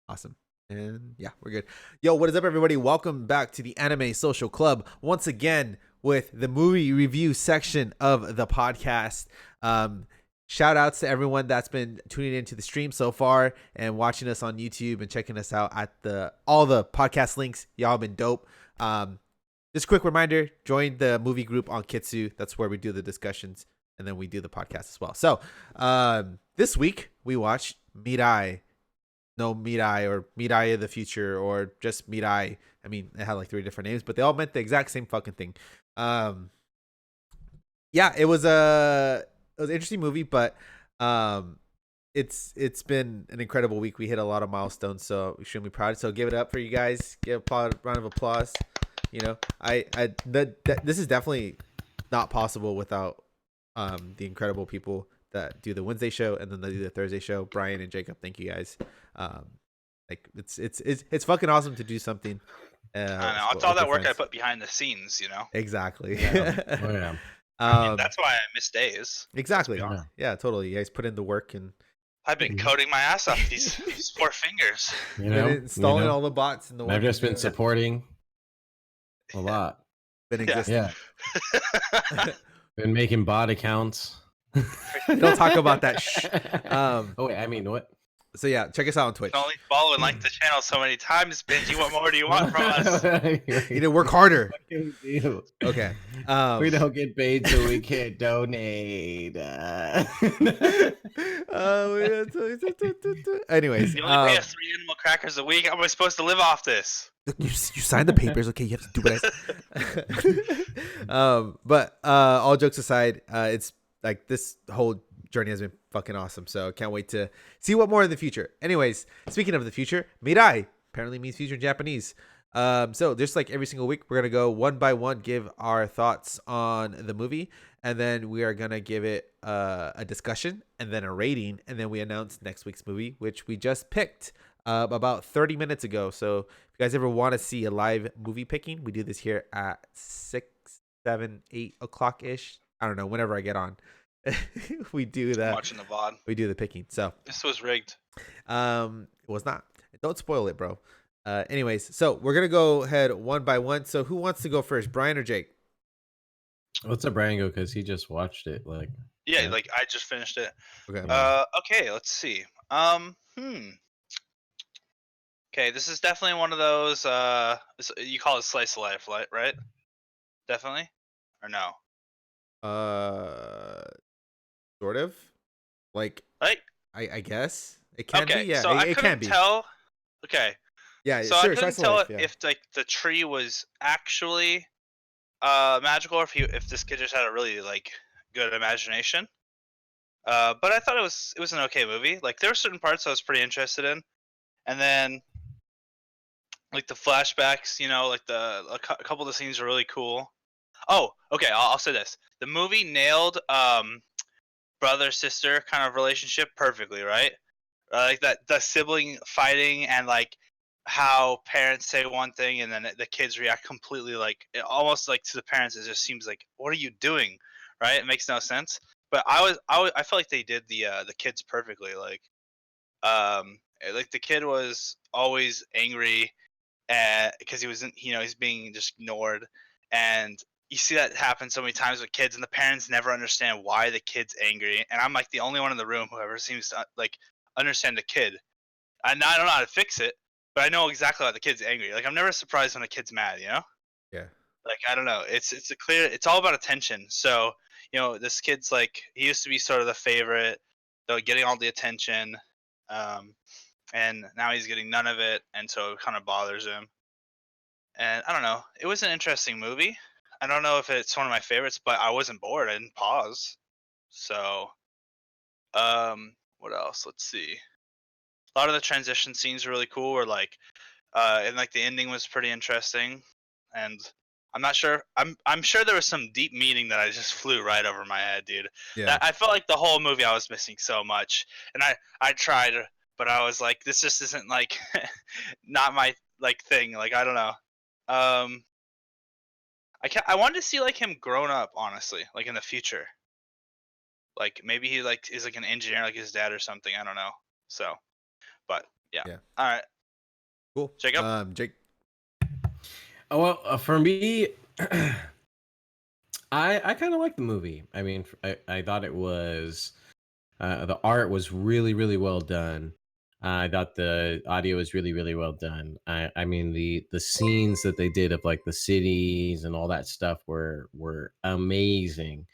Awesome. And yeah, we're good. Yo, what is up, everybody? Welcome back to the Anime Social Club once again with the movie review section of the podcast. Shout outs to everyone that's been tuning into the stream so far and watching us on YouTube and checking us out at all the podcast links. Y'all been dope. Just a quick reminder: join the movie group on Kitsu. That's where we do the discussions and then we do the podcast as well. So this week we watched Mirai. No, Mirai or Mirai of the future or just Mirai. I mean, it had like 3 different names, but they all meant the exact same fucking thing. Yeah, it was an interesting movie, but it's been an incredible week. We hit a lot of milestones, so extremely proud. So give it up for you guys. Give a round of applause. You know, this is definitely not possible without the incredible people that do the Wednesday show and then they do the Thursday show. Bryan and Jacob, thank you guys. Like it's fucking awesome to do something. I know. It's all that work I put behind the scenes, you know. Exactly. Yeah. Oh, yeah. I mean, that's why I miss days. Exactly. Yeah, totally. You guys put in the work and I've been coding my ass off these 4 fingers. You know, installing all the bots in the. I've just been supporting a lot. Been existing. Yeah. Been making bot accounts. Don't talk about that. Oh wait, I mean what? So yeah, check us out on Twitch. You can only follow and like the channel so many times, Benji. What more do you want from us? You know, work harder. Okay. We don't get paid, so we can't donate. Anyways, you only pay us 3 animal crackers a week. How am I supposed to live off this? Look, you signed the papers. Okay, you have to do what I said. But all jokes aside, it's like this whole journey has been fucking awesome. So can't wait to see what more in the future. Anyways, speaking of the future, Mirai apparently means future in Japanese. So just like every single week, we're gonna go one by one, give our thoughts on the movie, and then we are gonna give it a discussion and then a rating, and then we announce next week's movie, which we just picked about 30 minutes ago. So if you guys ever want to see a live movie picking, we do this here at 6, 7, 8 o'clock ish. I don't know, whenever I get on. We do that. Watching the VOD. We do the picking. So this was rigged. It was not. Don't spoil it, bro. Anyways, so we're gonna go ahead one by one. So who wants to go first, Bryan or Jake? Let's let Bryan go because he just watched it. Yeah, like I just finished it. Okay. Okay, let's see. Okay, this is definitely one of those. You call it slice of life, right? Definitely, or no? Sort of. Like I guess it can be. Yeah, so I it couldn't can be. tell. Okay. Yeah. So sure, I couldn't tell life, if like the tree was actually magical, or if this kid just had a really like good imagination. But I thought it was an okay movie. Like there were certain parts I was pretty interested in, and then like the flashbacks, you know, like a couple of the scenes are really cool. Oh, okay. I'll say this: the movie nailed brother sister kind of relationship perfectly, right? Like that the sibling fighting and like how parents say one thing and then the kids react completely like almost like to the parents. It just seems like, what are you doing, right? It makes no sense. But I felt like they did the kids perfectly. Like the kid was always angry because he wasn't, you know, he's being just ignored, and you see that happen so many times with kids, and the parents never understand why the kid's angry. And I'm like the only one in the room who ever seems to like understand the kid. And I don't know how to fix it, but I know exactly why the kid's angry. Like I'm never surprised when a kid's mad, you know? Yeah. Like I don't know. It's all about attention. So, you know, this kid's like he used to be sort of the favorite, though getting all the attention. And now he's getting none of it, and so it kind of bothers him. And I don't know. It was an interesting movie. I don't know if it's one of my favorites, but I wasn't bored. I didn't pause. So, what else? Let's see. A lot of the transition scenes are really cool. Where like, and like the ending was pretty interesting. And I'm not sure. I'm sure there was some deep meaning that I just flew right over my head, dude. Yeah. I felt like the whole movie I was missing so much, and I tried, but I was like, this just isn't like, not my like thing. Like I don't know. I wanted to see like him grown up, honestly, like in the future. Like maybe he like is like an engineer like his dad or something. I don't know. So, but yeah. All right. Cool. Jacob? Jake. Oh, well, for me, I kind of like the movie. I mean, I thought it was the art was really really well done. I thought the audio was really really well done. I mean the scenes that they did of like the cities and all that stuff were amazing.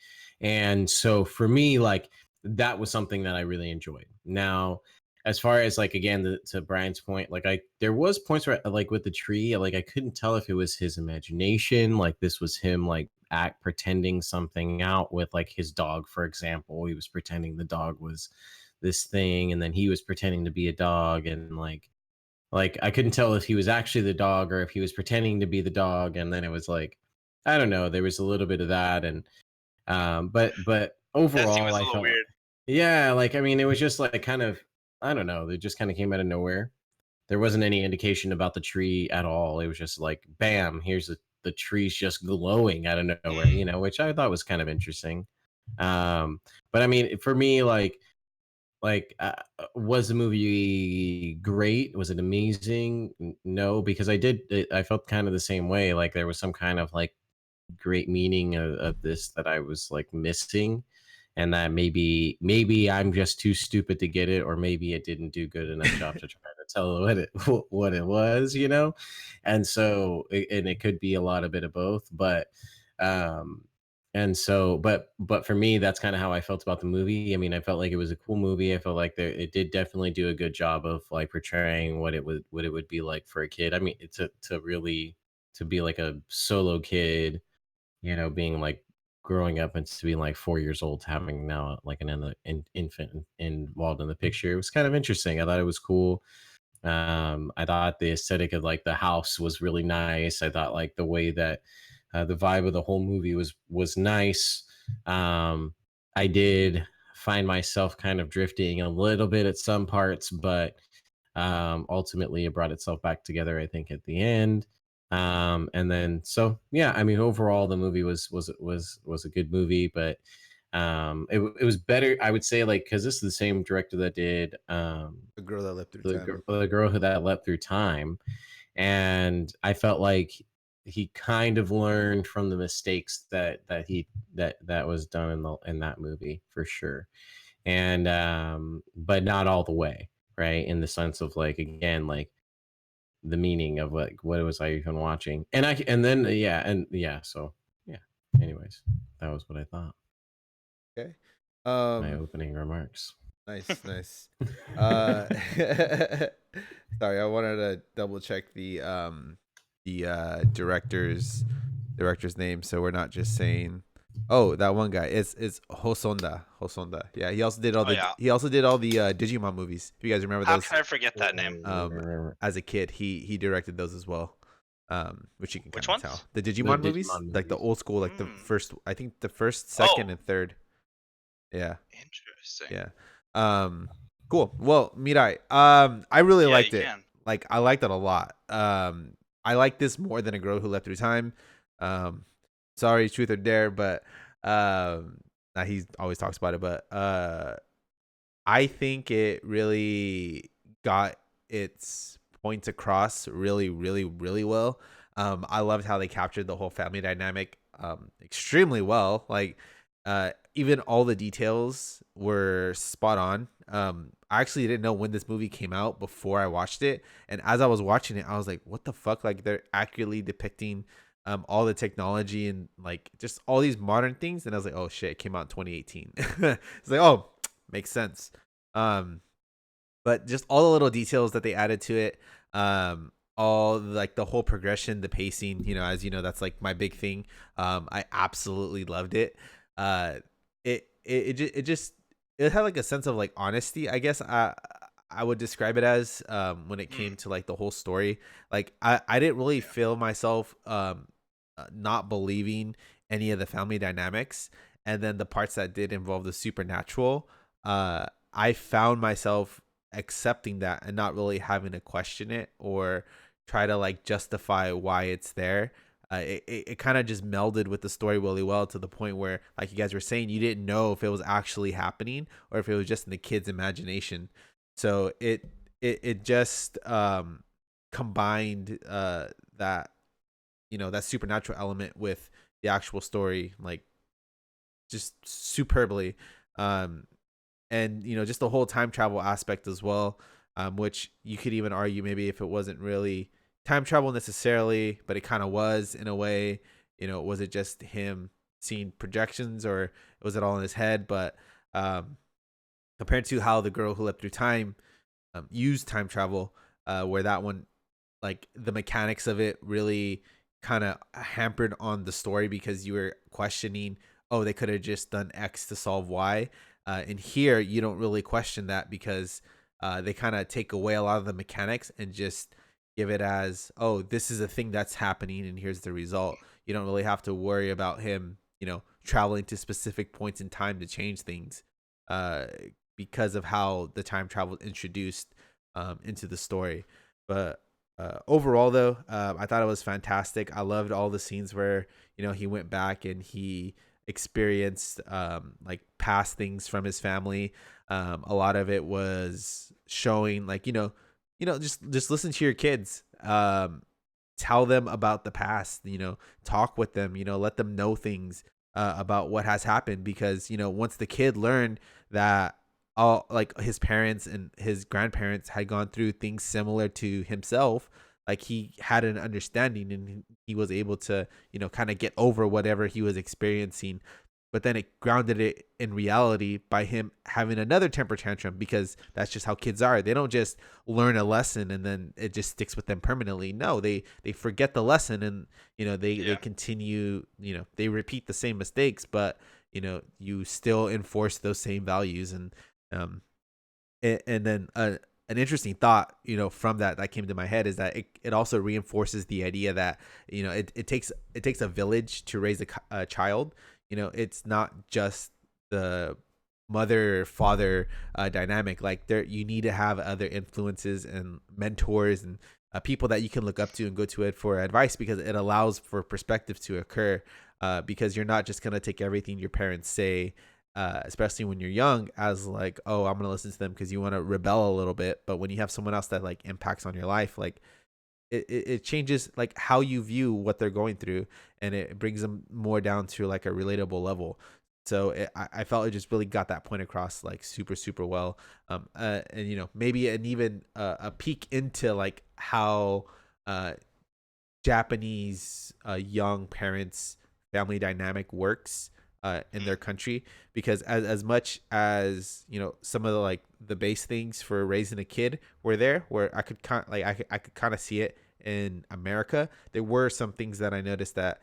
And so for me, like that was something that I really enjoyed. Now, as far as like again to Brian's point, like I there was points where like with the tree, like I couldn't tell if it was his imagination, like this was him like act pretending something out with like his dog, for example. He was pretending the dog was this thing, and then he was pretending to be a dog, and like I couldn't tell if he was actually the dog or if he was pretending to be the dog, and then it was like I don't know, there was a little bit of that. And but That scene overall was a I little felt like, weird. yeah, like I mean it was just like kind of I don't know, it just kind of came out of nowhere. There wasn't any indication about the tree at all. It was just like bam, here's the tree's just glowing out of nowhere, Mm. which I thought was kind of interesting. um but I mean for me, was the movie great? Was it amazing? No, because I felt kind of the same way, like there was some kind of like great meaning of this that I was like missing, and that maybe I'm just too stupid to get it, or maybe it didn't do good enough job to try to tell what it what it was. And so and it could be a lot of bit of both, but um and so but for me that's kind of how I felt about the movie. I mean, I felt like it was a cool movie. I felt like it did definitely do a good job of like portraying what it would be like for a kid. I mean, to really to be like a solo kid, being like growing up and to being like 4 years old, to having now like an infant involved in the picture. It was kind of interesting. I thought it was cool. I thought the aesthetic of like the house was really nice. I thought like the way that the vibe of the whole movie was nice. Um, I did find myself kind of drifting a little bit at some parts, but ultimately it brought itself back together, I think, at the end. And then so yeah, I mean overall the movie was a good movie, but it was better, I would say, like because this is the same director that did The girl that lived through time. the girl who that leapt through time. And I felt like he kind of learned from the mistakes that was done in that movie for sure. And but not all the way, right, in the sense of like again like the meaning of like what was I even watching. And then yeah, so yeah, anyways, that was what I thought, Okay. my Um. opening remarks. Nice. Nice. Uh. Sorry, I wanted to double check the director's name, so we're not just saying, oh, that one guy. It's Hosonda. Hosonda. Yeah. Oh yeah. He also did all the Digimon movies. If you guys remember How those. can I forget that name? Um. As a kid, he directed those as well. Which you can kind Which of ones? tell. The The Digimon movies, Digimon like the movies. old school, like the Mm. first. I think the first, Oh, second, and third. Yeah. interesting. Yeah. Um cool. Well, Mirai, I really Yeah, you liked it. can. Like I liked it a lot. I like this more than A Girl Who Left Through Time. Um sorry, truth or dare, but he always talks about it, but I think it really got its points across really, really, really well. I loved how they captured the whole family dynamic extremely well. Like, even all the details were spot on. I actually didn't know when this movie came out before I watched it, and as I was watching it, I was like, "What the fuck?" Like, they're accurately depicting all the technology and like just all these modern things, and I was like, "Oh shit!" It came out in 2018. It's like, "Oh, makes sense." Um, but just all the little details that they added to it, all like the whole progression, the pacing, as you know, that's like my big thing. I absolutely loved it. Uh, it had like a sense of like honesty, I guess. I would describe it as when it Mm. came to like the whole story. Like I didn't really Yeah. feel myself not believing any of the family dynamics, and then the parts that did involve the supernatural, I found myself accepting that and not really having to question it or try to like justify why it's there. It kind of just melded with the story really well to the point where, like you guys were saying, you didn't know if it was actually happening or if it was just in the kid's imagination. So it just combined that that supernatural element with the actual story, like just superbly. Um, and just the whole time travel aspect as well, which you could even argue maybe if it wasn't really time travel necessarily, but it kind of was in a way. Was it just him seeing projections, or was it all in his head? But compared to how the girl who leapt through time used time travel, where that one, like the mechanics of it really kind of hampered on the story because you were questioning, oh, they could have just done X to solve Y. And here you don't really question that because they kind of take away a lot of the mechanics and just give it as, oh, this is a thing that's happening and here's the result. You don't really have to worry about him, traveling to specific points in time to change things, uh, because of how the time travel introduced into the story. But overall, though, I thought it was fantastic. I loved all the scenes where he went back and he experienced like past things from his family. A lot of it was showing like just listen to your kids. Tell them about the past. Talk with them. Let them know things about what has happened, because once the kid learned that all, like, his parents and his grandparents had gone through things similar to himself, like he had an understanding and he was able to kind of get over whatever he was experiencing. But then it grounded it in reality by him having another temper tantrum, because that's just how kids are. They don't just learn a lesson and then it just sticks with them permanently. No, they forget the lesson, and they continue, they repeat the same mistakes, but you still enforce those same values. Um and then an interesting thought from that came to my head is that it also reinforces the idea that it takes a village to raise a child. It's not just the mother father dynamic. Like, there, you need to have other influences and mentors and people that you can look up to and go to it for advice, because it allows for perspective to occur, because you're not just going to take everything your parents say, especially when you're young, as like, oh, I'm gonna listen to them because you want to rebel a little bit. But when you have someone else that like impacts on your life, like it changes like how you view what they're going through, and it brings them more down to like a relatable level. So I felt it just really got that point across like super super well. And maybe an even a peek into like how Japanese young parents family dynamic works in their country, because as much as some of the like the base things for raising a kid were there, where I could I could kind of see it in America, there were some things that I noticed that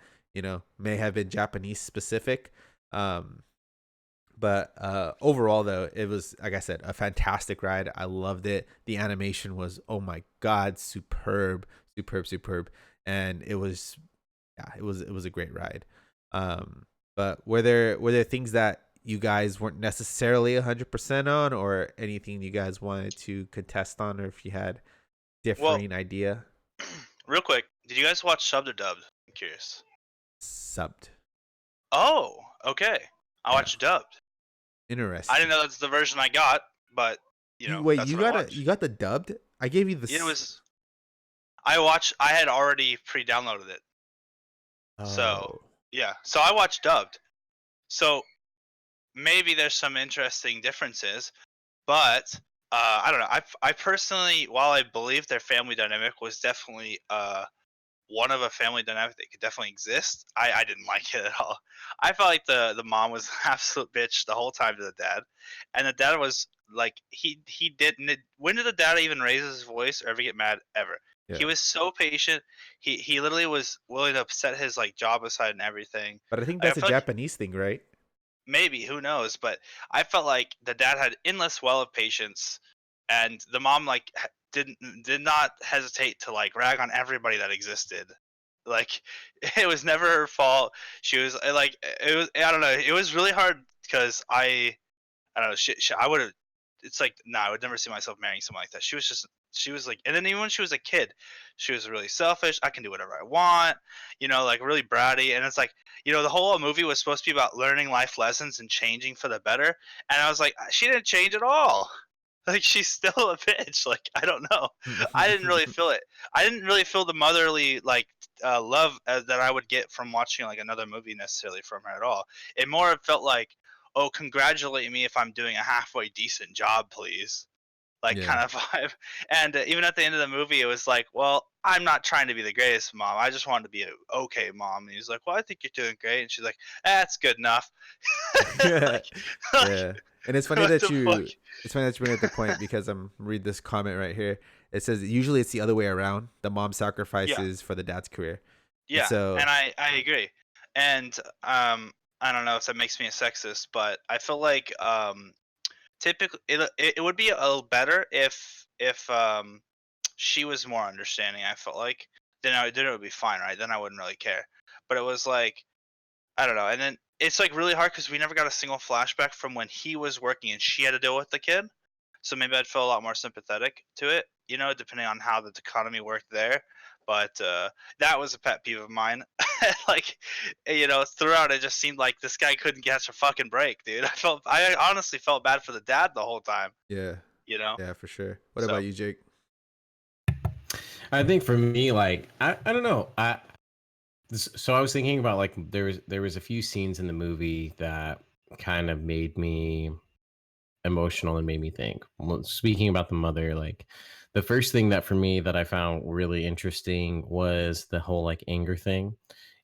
may have been Japanese specific. But overall, though, it was, like I said, a fantastic ride. I loved it. The animation was, oh my god, superb, superb, superb, and it was, yeah, it was a great ride. But were there things that you guys weren't necessarily 100% on, or anything you guys wanted to contest on, or if you had Well, differing idea? real quick, did you guys watch subbed or dubbed? I'm curious. Subbed. Oh, okay. I Yeah, watched dubbed. I didn't interesting. know that's the version I got, but You wait, that's you what I got you watched. got the dubbed? I gave you the It was I had already pre-downloaded it. So, oh. yeah. So I watched dubbed. So maybe there's some interesting differences, but I don't know. I personally, while I believe their family dynamic was definitely one of a family dynamic that could definitely exist, I didn't like it at all. I felt like the mom was an absolute bitch the whole time to the dad, and the dad was like he didn't. When did the dad even raise his voice or ever get mad ever? He Yeah. was so patient. He literally was willing to set his like job aside and everything. But I think I that's a feel like Japanese thing, right? maybe, who knows, but I felt like the dad had endless well of patience, and the mom like did not hesitate to like rag on everybody that existed. Like it was never her fault. She was like it was, I don't know, it was really hard because I don't know. I would have. It's like, nah, I would never see myself marrying someone like that. She was like, and then even when she was a kid, she was really selfish. I can do whatever I want, like really bratty. And it's like, the whole movie was supposed to be about learning life lessons and changing for the better. And I was like, she didn't change at all. Like, she's still a bitch. Like, I don't know. I didn't really feel it. I didn't really feel the motherly like love that I would get from watching like another movie necessarily from her at all. It more felt like, oh, congratulate me if I'm doing a halfway decent job, please. Like Yeah. kind of vibe. And even at the end of the movie, it was like, well, I'm not trying to be the greatest mom. I just wanted to be a okay mom. And he's like, well, I think you're doing great. And she's like, that's good enough. like, like, Yeah. And it's funny what that the fuck? you bring up the point because I'm read this comment right here. It says usually it's the other way around. The mom Yeah. sacrifices for the dad's career. And Yeah, so and I agree. And I don't know if that makes me a sexist, but I feel like typically it would be a little better if she was more understanding. I felt like then it would be fine, right? Then I wouldn't really care. But it was like I don't know. And then it's like really hard because we never got a single flashback from when he was working and she had to deal with the kid. So maybe I'd feel a lot more sympathetic to it, you know, depending on how the economy worked there. But that was a pet peeve of mine. Like, you know, throughout it just seemed like this guy couldn't catch a fucking break, dude. I honestly felt bad for the dad the whole time, yeah. you know. Yeah, for sure. What So about you, Jake? I think for me, like I don't know. So I was thinking about like there was a few scenes in the movie that kind of made me emotional and made me think. Well, speaking about the mother, like the first thing that for me that I found really interesting was the whole like anger thing.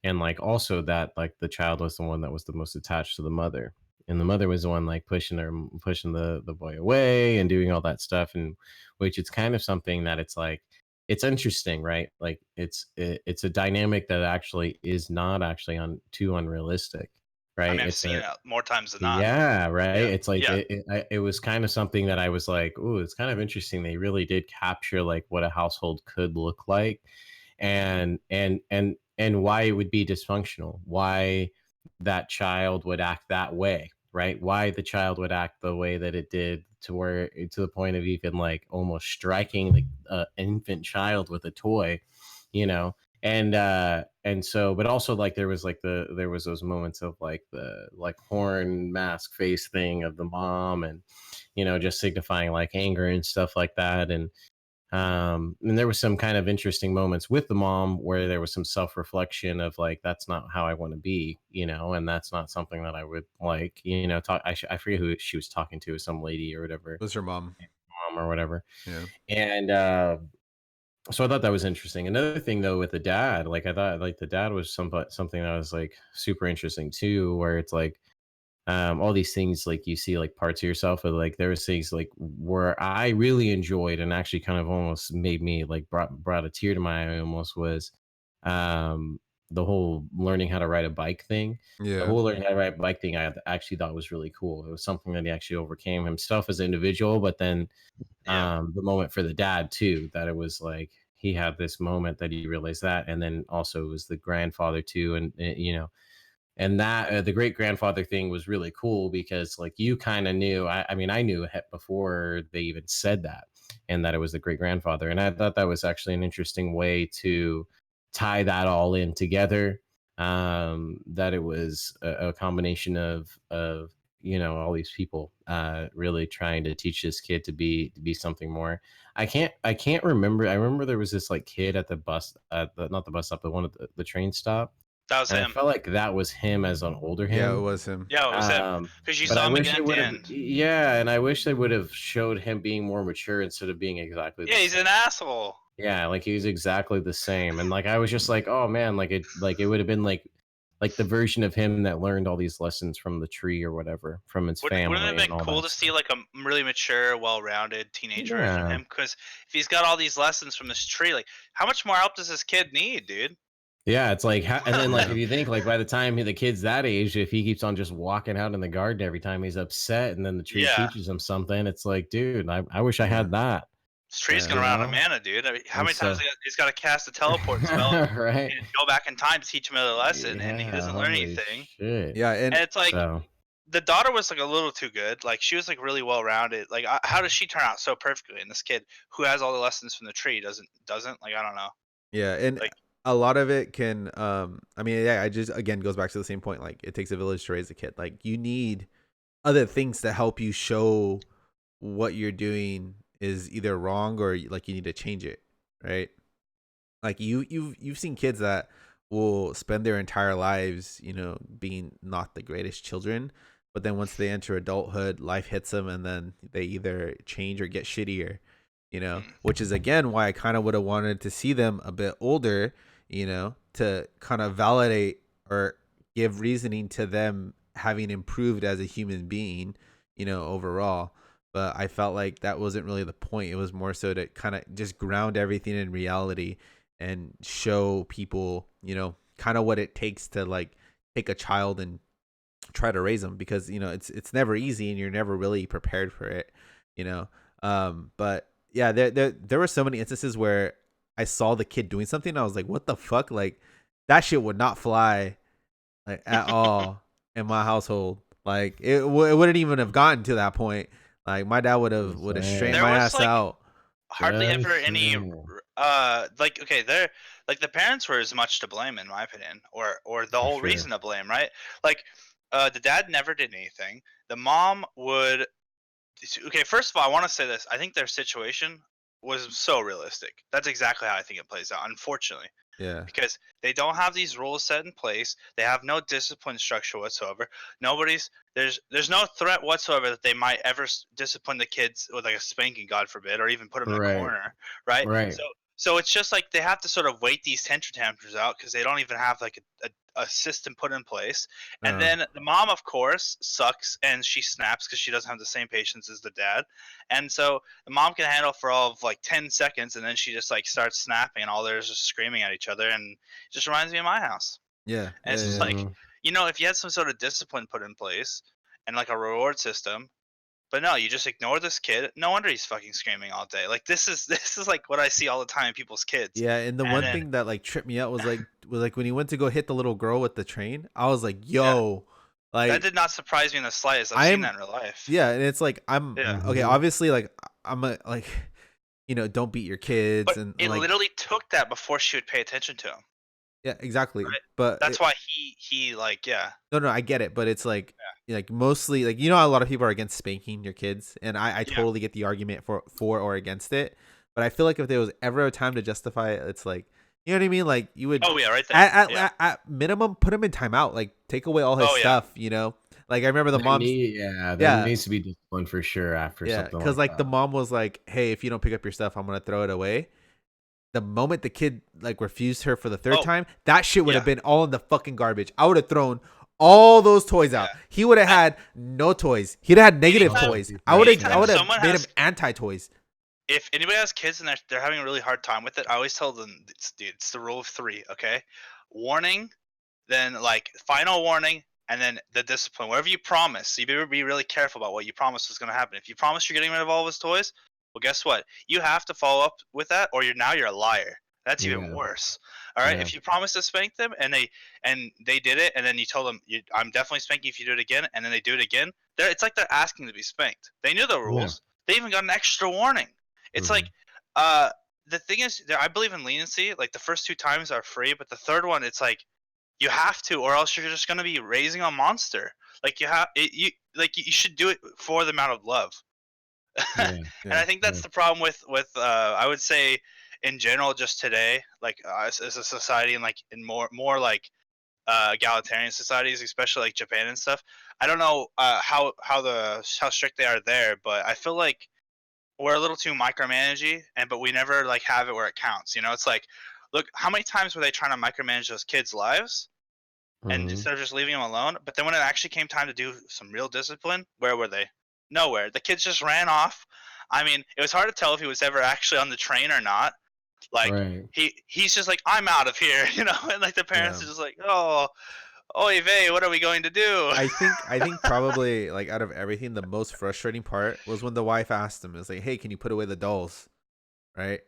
And like also that like the child was the one that was the most attached to the mother. And the mother was the one like pushing the boy away and doing all that stuff. And which it's kind of something that it's like it's interesting, right? Like it's a dynamic that actually is not actually on too unrealistic, I right? mean, I've It's seen a it more times than not. yeah, right. Yeah, It's like yeah, it was kind of something that I was like, "Ooh, it's kind of interesting." They really did capture like what a household could look like, and why it would be dysfunctional, why that child would act that way, right? Why the child would act the way that it did to where to the point of even like almost striking the infant child with a toy, you know and so but also like there was those moments of like the like horn mask face thing of the mom and just signifying like anger and stuff like that and there was some kind of interesting moments with the mom where there was some self-reflection of like that's not how I want to be, and that's not something that I would like, talk. I forget who she was talking to, some lady or whatever, Was her mom? mom or whatever. Yeah. And so I thought that was interesting. Another thing though with the dad, like I thought like the dad was something that was like super interesting too, where it's like all these things like you see like parts of yourself, but like there was things like where I really enjoyed and actually kind of almost made me like brought a tear to my eye almost was um the whole learning how to ride a bike thing. The Yeah. whole learning how to ride a bike thing I actually thought was really cool. It was something that he actually overcame himself as an individual, but then yeah. the moment for the dad too, that it was like he had this moment that he realized that, and then also it was the grandfather too, and and that the great grandfather thing was really cool because like you kind of knew, I mean I knew before they even said that, and that it was the great grandfather, and I thought that was actually an interesting way to tie that all in together, that it was a combination of all these people really trying to teach this kid to be something more. I can't remember. I remember there was this like kid at the bus at not the bus stop, but one at the train stop, That was and I him. felt like that was him as an older Yeah, it him. was him. Yeah, it was him. Because you But saw I him wish again they at the would have, end. yeah, and I wish they would have showed him being more mature instead of being exactly the Yeah, he's same. an asshole. Yeah, like he was exactly the same, and like I was just like, oh man, like it would have been like the version of him that learned all these lessons from the tree or whatever, from his Wouldn't it have family and been all cool that to see stuff. like a really mature, well-rounded teenage version of Yeah. him? Because if he's got all these lessons from this tree, like how much more help does this kid need, dude? Yeah, it's like, and then like Yeah. if you think like by the time the kid's that age, if he keeps on just walking out in the garden every time he's upset, and then the tree Yeah, teaches him something, it's like, dude, I wish I Yeah. had that, this tree's Yeah. gonna you run out of know? mana, dude. I mean, how And many times so, he's got to cast a teleport spell right? and go back in time to teach him another lesson, and he Yeah, doesn't learn holy anything. shit. Yeah, and And it's like So, the daughter was like a little too good. Like she was like really well-rounded. Like how does she turn out so perfectly? And this kid who has all the lessons from the tree doesn't like I don't know. yeah, and Like a lot of it can I mean, yeah, I just again goes back to the same point, like it takes a village to raise a kid. Like you need other things to help you show what you're doing is either wrong or like you need to change it, right? Like you've seen kids that will spend their entire lives, being not the greatest children, but then once they enter adulthood, life hits them, and then they either change or get shittier, Mm. which is again why I kind of would have wanted to see them a bit older, to kind of validate or give reasoning to them having improved as a human being, overall. But I felt like that wasn't really the point. It was more so to kind of just ground everything in reality and show people, kind of what it takes to like take a child and try to raise them, because it's never easy and you're never really prepared for it, you know. But yeah, there were so many instances where I saw the kid doing something and I was like, what the fuck? Like that shit would not fly like at all in my household. Like it wouldn't even have gotten to that point. Like my dad would have straightened There my was ass like out. hardly Just ever any saying. like okay, they're like the parents were as much to blame in my opinion, or the For whole sure. reason to blame, right? Like the dad never did anything. The mom would okay, first of all, I want to say this. I think their situation was so realistic. That's exactly how I think it plays out, unfortunately, Yeah. because they don't have these rules set in place. They have no discipline structure whatsoever. Nobody's there's no threat whatsoever that they might ever discipline the kids with like a spanking, God forbid, or even put them in a Right. corner, right? Right. So it's just like they have to sort of wait these tantrums out because they don't even have like a system put in place. And Uh, then the mom, of course, sucks and she snaps because she doesn't have the same patience as the dad. And so the mom can handle for all of like 10 seconds and then she just like starts snapping and all there's just screaming at each other. And it just reminds me of my house. yeah. And it's Yeah. just Yeah. like, Mhm. if you had some sort of discipline put in place and like a reward system, but no, you just ignore this kid. No wonder he's fucking screaming all day. Like this is this is like what I see all the time in people's kids. Yeah, and the And one then thing that like tripped me out was like when he went to go hit the little girl with the train. I was like, yeah, "Yo, that like did not surprise me in the slightest. I've seen I'm that in real life. yeah," and it's like I'm Yeah. okay. Mhm. Obviously, like I'm a like don't beat your kids But and it like literally took that before she would pay attention to him, yeah, exactly. right? But That's why he like yeah. no, no, I get it, but it's like mostly like a lot of people are against spanking your kids, and I Yeah. totally get the argument for or against it. But I feel like if there was ever a time to justify it, it's like you know what I mean. Like you would Oh yeah, right there. at Yeah. minimum put him in timeout, like take away all his Oh yeah. stuff. Like I remember the mom's There yeah needs to be discipline for sure after yeah, something because like like the that. mom was like, hey, if you don't pick up your stuff, I'm gonna throw it away. The moment the kid like refused her for the third Oh time, that shit would have yeah. been all in the fucking garbage. I would have thrown all those toys out. Yeah. He would have I, had no toys. He'd have had negative Oh, anytime that'd toys. be I would have I anytime would frustrating. have someone made him has anti toys. if anybody has kids and they're having a really hard time with it, I always tell them it's the rule of 3, okay? Warning, then like final warning, and then the discipline. Whatever you promise, so you better be really careful about what you promise is going to happen. If you promise you're getting rid of all of his toys, well, guess what? You have to follow up with that, or you're a liar. That's even Yeah. worse. All right. Yeah. If you promise to spank them and they did it, and then you told them, "I'm definitely spanking if you do it again," and then they do it again, it's like they're asking to be spanked. They knew the Yeah. rules. They even got an extra warning. It's like, Mhm. uh, the thing is, I believe in leniency. Like the first 2 times are free, but the third one, it's like you have to, or else you're just gonna be raising a monster. Like you should do it for the amount of love. Yeah. And Yeah. I think Yeah. that's the problem with I would say in general just today, like as a society and like in more like egalitarian societies, especially like Japan and stuff. I don't know how strict they are there, but I feel like we're a little too micromanagey, but we never like have it where it counts. It's like, look, how many times were they trying to micromanage those kids' lives? And Mhm. instead of just leaving them alone. But then when it actually came time to do some real discipline, where were they? Nowhere. The kids just ran off. I mean, it was hard to tell if he was ever actually on the train or not. Like Right. he's just like, I'm out of here, and like the parents Yeah. are just like, oh, oy vey, what are we going to do? I think probably like out of everything, the most frustrating part was when the wife asked him, "It's like, hey, can you put away the dolls?" Right?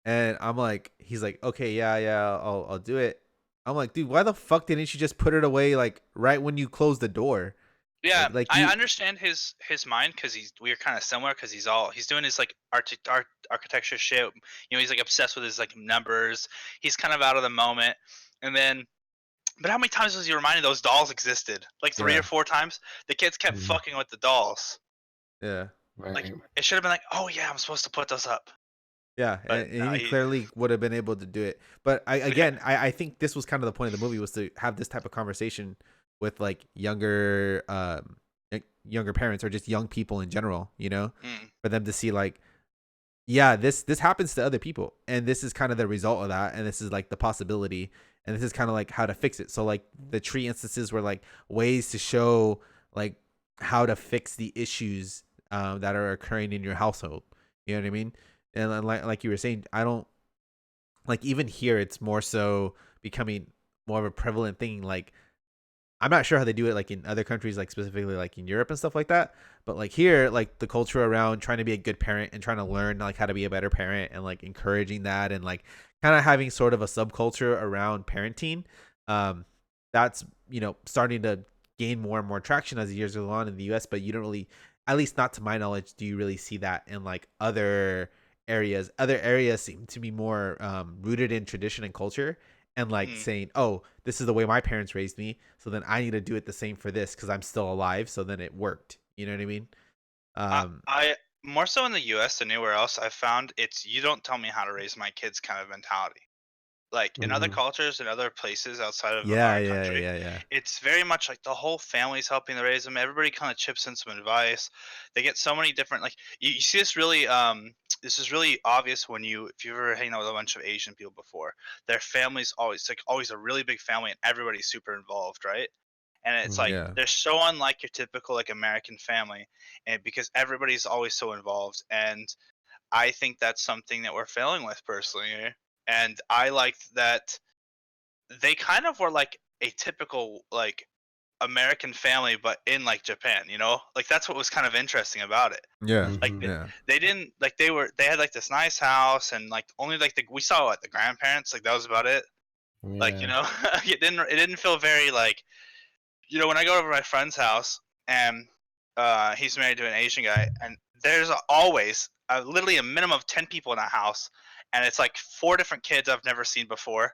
And I'm like, he's like, okay, yeah, yeah, I'll do it. I'm like, dude, why the fuck didn't you just put it away like right when you close the door? Yeah, Like I you, understand his mind because we're kind of similar because he's doing his like architecture shit. He's like obsessed with his like numbers. He's kind of out of the moment, and then but how many times was he reminded those dolls existed? Like 3 or yeah, 4 times. The kids kept Mhm. fucking with the dolls. yeah. Like Right. it should have been like, oh yeah, I'm supposed to put those up. Yeah, But no, and he clearly would have been able to do it. But yeah. I think this was kind of the point of the movie, was to have this type of conversation with like younger parents, or just young people in general, Mm, for them to see like, yeah, this happens to other people, and this is kind of the result of that, and this is like the possibility, and this is kind of like how to fix it. So like the tree instances were like ways to show like how to fix the issues that are occurring in your household. You know what I mean? And then, like you were saying, I don't like, even here it's more so becoming more of a prevalent thing. Like, I'm not sure how they do it like in other countries, like specifically like in Europe and stuff like that. But like here, like the culture around trying to be a good parent and trying to learn like how to be a better parent, and like encouraging that, and like kind of having sort of a subculture around parenting. Um, that's starting to gain more and more traction as the years go on in the U.S. But you don't really, at least not to my knowledge, do you really see that in like other areas. Other areas seem to be more rooted in tradition and culture, and like mm. saying, "Oh, this is the way my parents raised me, so then I need to do it the same for this because I'm still alive." So then it worked. You know what I mean? Um, I more so in the U.S. than anywhere else. I found it's you don't tell me how to raise my kids kind of mentality. Like in other Hmm. cultures and other places outside of yeah, our yeah, country, yeah, yeah, it's very much like the whole family's helping to raise them. Everybody kind of chips in some advice. They get so many different like you see this really this is really obvious when if you've ever hanging out with a bunch of Asian people before. Their family's always like always a really big family and everybody's super involved, right? And it's like Hmm. yeah, they're so unlike your typical like American family, and because everybody's always so involved, and I think that's something that we're failing with personally here. And I liked that they kind of were like a typical like American family, but in like Japan, like that's what was kind of interesting about it. yeah, Like Hmm. yeah, they didn't like they had like this nice house and like only like we saw like the grandparents, like that was about it. Like Yeah. it didn't feel very like when I go over to my friend's house and he's married to an Asian guy, and there's always literally a minimum of 10 people in that house, and it's like four different kids I've never seen before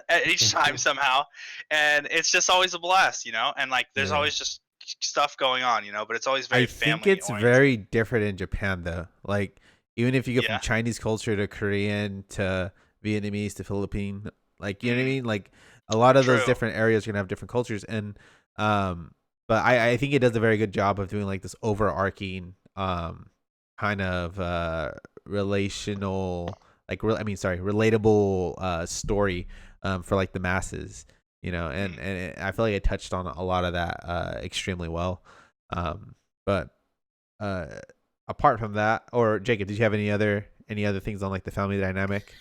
at each time somehow, and it's just always a blast, and like there's yeah. always just stuff going on, but it's always I very think family it's oriented. very different in Japan though. Like, even if you go from Yeah. Chinese culture to Korean to Vietnamese to Philippine, like, you know what I Mm, mean? Like, a lot of those true. different areas are gonna have different cultures, and um, but I think it does a very good job of doing like this overarching kind of relational, like I mean, sorry, relatable story for like the masses, and Mm. I feel like it touched on a lot of that extremely well. Um, but uh, apart from that, or Jacob, did you have any other things on like the family dynamic?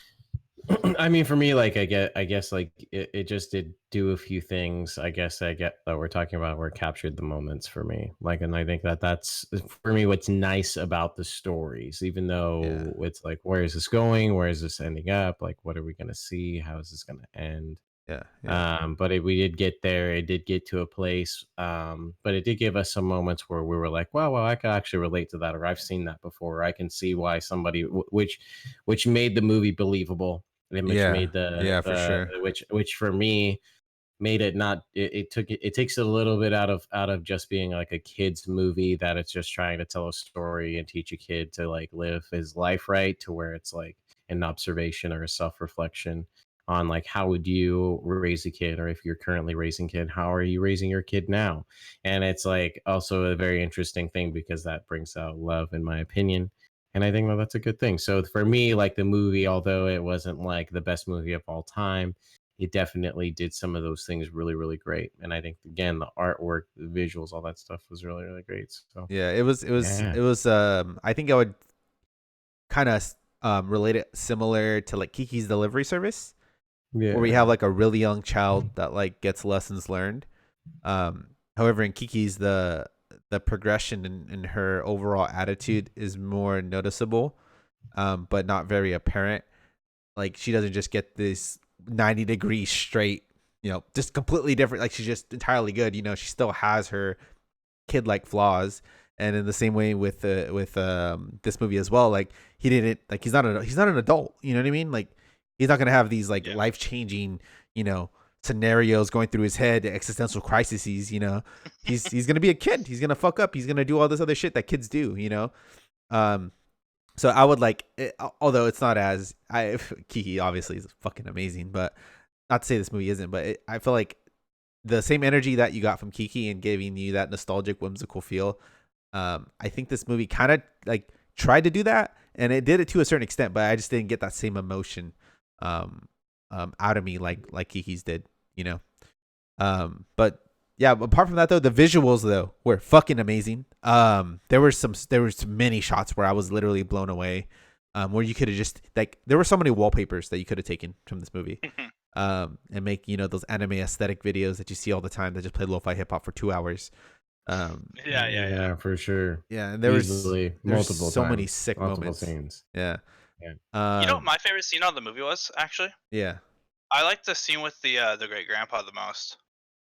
I mean, for me, like I guess, like it just did do a few things. I get that we're talking about where it captured the moments for me. Like, and I think that that's for me what's nice about the stories, even Yeah, though it's like, where is this going? Where is this ending up? Like, what are we gonna see? How is this gonna end? yeah, yeah, But we did get there. It did get to a place, but it did give us some moments where we were like, "Wow, well, I could actually relate to that," or "I've seen that before." Or I can see why somebody, which made the movie believable, and which yeah, made the yeah, for sure. which for me made it not. It takes it a little bit out of just being like a kids movie, that it's just trying to tell a story and teach a kid to like live his life right, to where it's like an observation or a self reflection on like how would you raise a kid, or if you're currently raising a kid, how are you raising your kid now? And it's like also a very interesting thing because that brings out love, in my opinion. And I think that that's a good thing. So for me, like the movie, although it wasn't like the best movie of all time, it definitely did some of those things really, really great. And I think again, the artwork, the visuals, all that stuff was really, really great. So Yeah, it yeah, was. I think I would kind of relate it similar to like Kiki's Delivery Service, where we have yeah, like a really young child that like gets lessons learned. However, in Kiki's, the progression in her overall attitude is more noticeable, but not very apparent. Like, she doesn't just get this 90 degrees straight, just completely different. Like, she's just entirely good. She still has her kid like flaws. And in the same way with this movie as well, like, he didn't, like, he's not an adult. You know what I mean? Like, he's not gonna have these like Yeah. life changing, you know, scenarios going through his head, existential crises. You know, he's gonna be a kid. He's gonna fuck up. He's gonna do all this other shit that kids do. You know, um, so I would like, although it's not as Kiki obviously is fucking amazing, but not to say this movie isn't, but I feel like the same energy that you got from Kiki and giving you that nostalgic, whimsical feel. I think this movie kind of like tried to do that, and it did it to a certain extent, but I just didn't get that same emotion out of me like Kiki's did, you know. But yeah, apart from that though, the visuals though were fucking amazing. There was many shots where I was literally blown away. Where you could have just like there were so many wallpapers that you could have taken from this movie. And make those anime aesthetic videos that you see all the time that just play lo-fi hip hop for 2 hours. Yeah. for sure. Yeah, and there's multiple so many times, sick multiple moments. scenes. Yeah. You know what my favorite scene of the movie was, actually? Yeah. I like the scene with the great grandpa the most.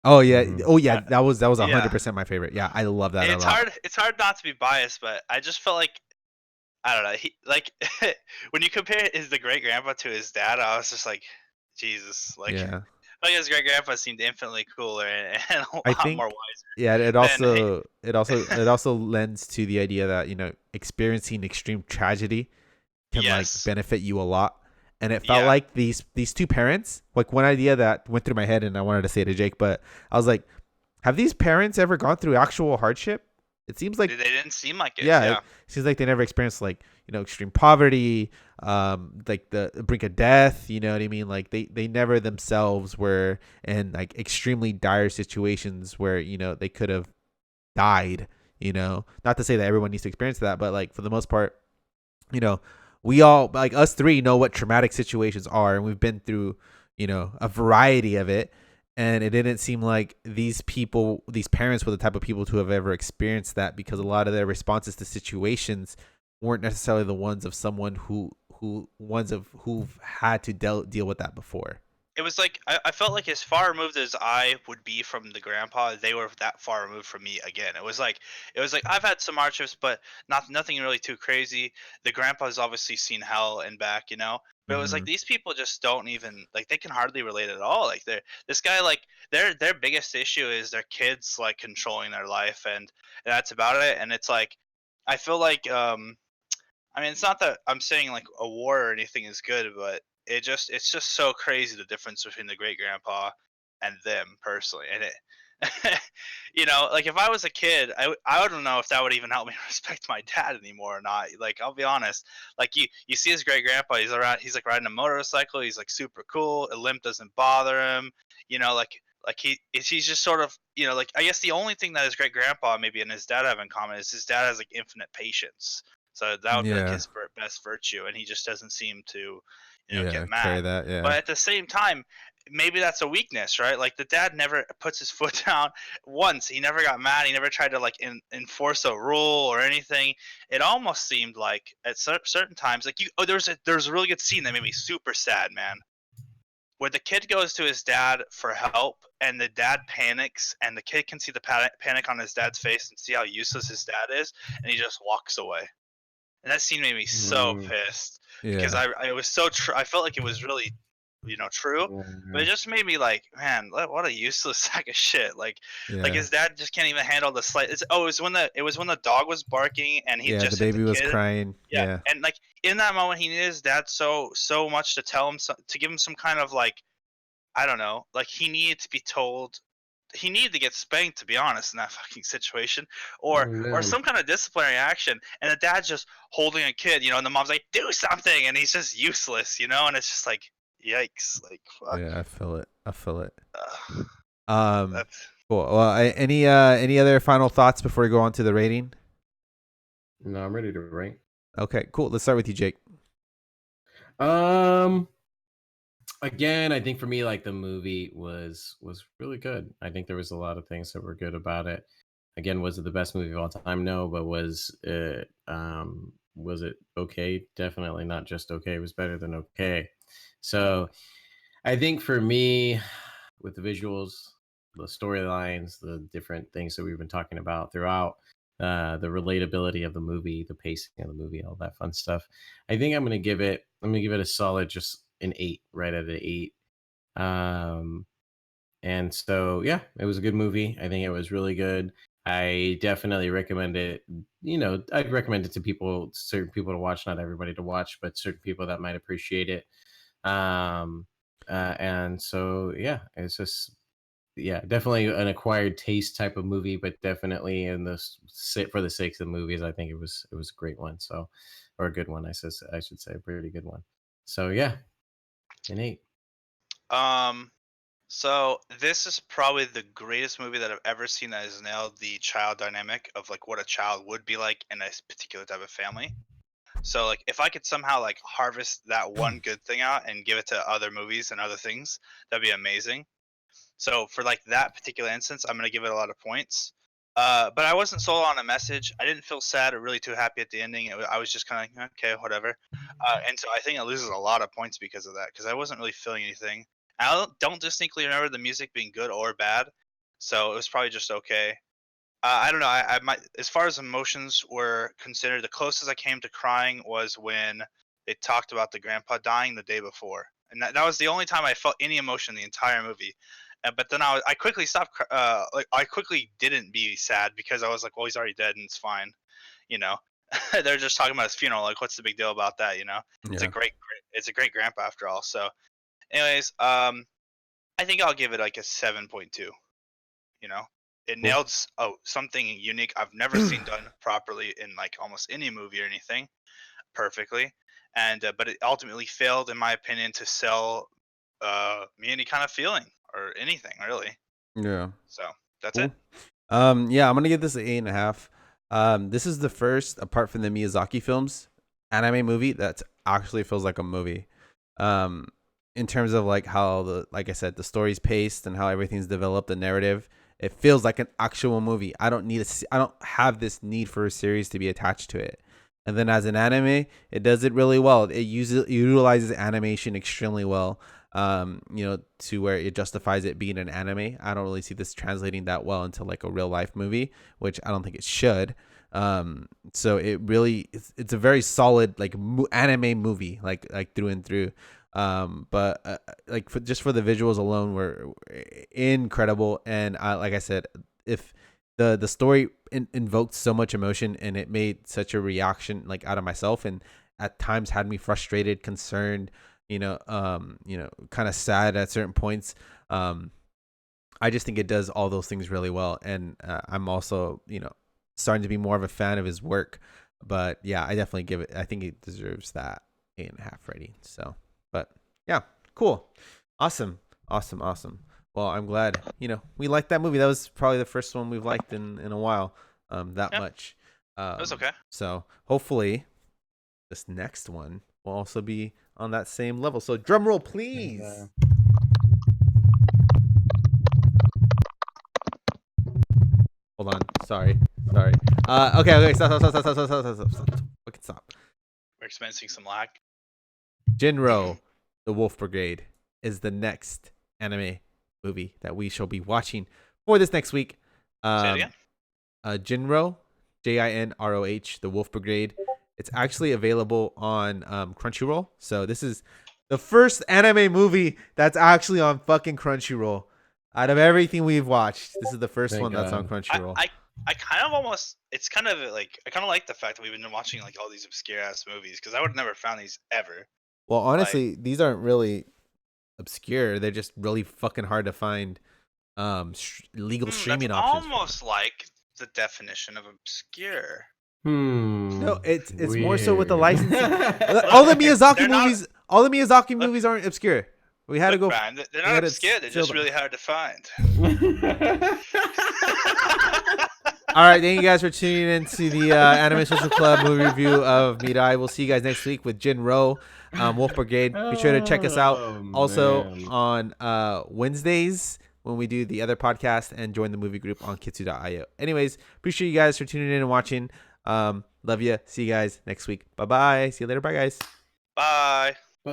Oh yeah. Mhm. Oh yeah. That was Yeah. 100% my favorite. Yeah, I love that a lot. It's hard not to be biased, but I just felt like I don't know. He like when you compare the great grandpa to his dad, I was just like, Jesus, like Yeah. like his great grandpa seemed infinitely cooler and a I lot more think wiser yeah, than it also lends to the idea that, experiencing extreme tragedy can like yes, benefit you a lot. And it felt yeah, like these two parents, like one idea that went through my head and I wanted to say to Jake, but I was like, have these parents ever gone through actual hardship? It seems like they didn't seem like it. yeah, Yeah, it seems like they never experienced like, extreme poverty, like the brink of death, you know what I mean? Like they never themselves were in like extremely dire situations where, they could have died, Not to say that everyone needs to experience that, but like for the most part, you know, we all like us three know what traumatic situations are, and we've been through, a variety of it. And it didn't seem like these parents were the type of people to have ever experienced that, because a lot of their responses to situations weren't necessarily the ones of someone who've had to deal with that before. it was like I felt like as far removed as I would be from the grandpa, they were that far removed from me again. It was like I've had some hardships, but nothing really too crazy. The grandpa's obviously seen hell and back, But it was like Mm-hmm. these people just don't even like they can hardly relate at all. Like this guy like their biggest issue is their kids like controlling their life and that's about it. And it's like I feel like I mean, it's not that I'm saying like a war or anything is good, but it's just so crazy the difference between the great grandpa and them personally. And it, like if I was a kid, I wouldn't know if that would even help me respect my dad anymore or not. Like I'll be honest, like you see his great grandpa, he's like riding a motorcycle, he's like super cool, a limp doesn't bother him, like he's just sort of like I guess the only thing that his great grandpa maybe and his dad have in common is his dad has like infinite patience, so that would be like Yeah. his best virtue, and he just doesn't seem to, Yeah. get Carry mad. that. But Yeah. at the same time, maybe that's a weakness, right? Like the dad never puts his foot down once. He never got mad. He never tried to like enforce a rule or anything. It almost seemed like at certain times, like there's a really good scene that made me super sad, man. Where the kid goes to his dad for help, and the dad panics, and the kid can see the panic on his dad's face and see how useless his dad is, and he just walks away. And that scene made me so Mm, pissed because Yeah. I was so I felt like it was really true, but yeah. it just made me like, man, what a useless sack of shit. Like Yeah. his dad just can't even handle the slight. It was when the dog was barking and he Yeah. The just hit the baby was kid. crying. Yeah, Yeah. and like in that moment, he needed his dad so much to tell him to give him some kind of like I don't know, like he needed to be told he needed to get spanked, to be honest, in that fucking situation, or Yeah. some kind of disciplinary action. And the dad's just holding a kid, and the mom's like, "Do something," and he's just useless, and it's just like, yikes, like fuck. Yeah. I feel it. I feel it. Ugh, Um. that's Cool. Well, any other final thoughts before we go on to the rating? No, I'm ready to rank. Okay. Cool. Let's start with you, Jake. Um, Again, I think for me, like the movie was really good. I think there was a lot of things that were good about it. Again, was it the best movie of all time? No, but was it okay? Definitely not just okay. It was better than okay. So I think for me, with the visuals, the storylines, the different things that we've been talking about throughout, the relatability of the movie, the pacing of the movie, all that fun stuff. I think I'm gonna give it a solid just an 8, right at an 8. Um, And so, yeah, it was a good movie. I think it was really good. I definitely recommend it. I'd recommend it to certain people to watch, not everybody to watch, but certain people that might appreciate it. Um, and so, yeah, it's just, yeah, definitely an acquired taste type of movie, but definitely for the sakes of the movies, I think it was a great one. So, or a good one, I should say, a pretty good one. So, yeah, innate. Um, so this is probably the greatest movie that I've ever seen that has nailed the child dynamic of like what a child would be like in a particular type of family. So like if I could somehow like harvest that one good thing out and give it to other movies and other things, that'd be amazing. So for like that particular instance, I'm gonna give it a lot of points. But I wasn't sold on a message. I didn't feel sad or really too happy at the ending. I was just kind of like, okay, whatever. And so I think it loses a lot of points because of that, because I wasn't really feeling anything. I don't distinctly remember the music being good or bad, so it was probably just okay. I don't know. I might, as far as emotions were considered, the closest I came to crying was when they talked about the grandpa dying the day before, and that was the only time I felt any emotion the entire movie. But then I quickly stopped. Like I quickly didn't be sad because I was like, well, he's already dead and it's fine. You know, they're just talking about his funeral. Like, what's the big deal about that? You know, it's a Yeah. it's a great grandpa after all. So, anyways, I think I'll give it like a 7.2. You know, it Cool. nailed something unique I've never seen done properly in like almost any movie or anything perfectly, and but it ultimately failed in my opinion to sell me any kind of feeling or anything really. Yeah. So that's it. Cool. Yeah, I'm gonna give this an 8.5. This is the first, apart from the Miyazaki films, anime movie that actually feels like a movie. Um, in terms of like how like I said, the story's paced and how everything's developed, the narrative, it feels like an actual movie. I don't have this need for a series to be attached to it. And then as an anime, it does it really well. It utilizes animation extremely well. To where it justifies it being an anime. I don't really see this translating that well into like a real life movie, which I don't think it should. So it really it's a very solid like anime movie, like through and through. But like just for the visuals alone, were incredible. And like I said, if the story invoked so much emotion and it made such a reaction like out of myself, and at times had me frustrated, concerned, kind of sad at certain points. I just think it does all those things really well, and I'm also, starting to be more of a fan of his work. But yeah, I definitely give it. I think it deserves that 8.5 rating. So, but yeah, cool, awesome, awesome, awesome. Well, I'm glad we liked that movie. That was probably the first one we've liked in a while. That Yeah, much. it was okay. So hopefully this next one will also be on that same level. So drum roll, please. And, Hold on. Sorry. Okay. Stop. Okay, stop. We're experiencing some lag. Jinro, the Wolf Brigade, is the next anime movie that we shall be watching for this next week. Say it again. Jinro, Jinroh, the Wolf Brigade. It's actually available on Crunchyroll. So this is the first anime movie that's actually on fucking Crunchyroll. Out of everything we've watched, this is the first Thank one that's on God. Crunchyroll. I kind of almost, it's kind of like, I kind of like the fact that we've been watching like all these obscure ass movies because I would have never found these ever. Well, Like, honestly, these aren't really obscure. They're just really fucking hard to find legal streaming that's options. almost like the definition of obscure. No, it's more so with the Weird. licensing. All the Miyazaki They're not- movies, movies aren't obscure. We had to go. Brian, they're we not had to obscure. They're steal just them. really hard to find. All right, thank you guys for tuning in to the Anime Social Club movie review of Mirai. We'll see you guys next week with Jinro, Wolf Brigade. Be sure to check us out Oh, also man. on Wednesdays when we do the other podcast, and join the movie group on kitsu.io. Anyways, appreciate you guys for tuning in and watching. Love you. See you guys next week. Bye-bye. See you later. Bye, guys. Bye. Bye.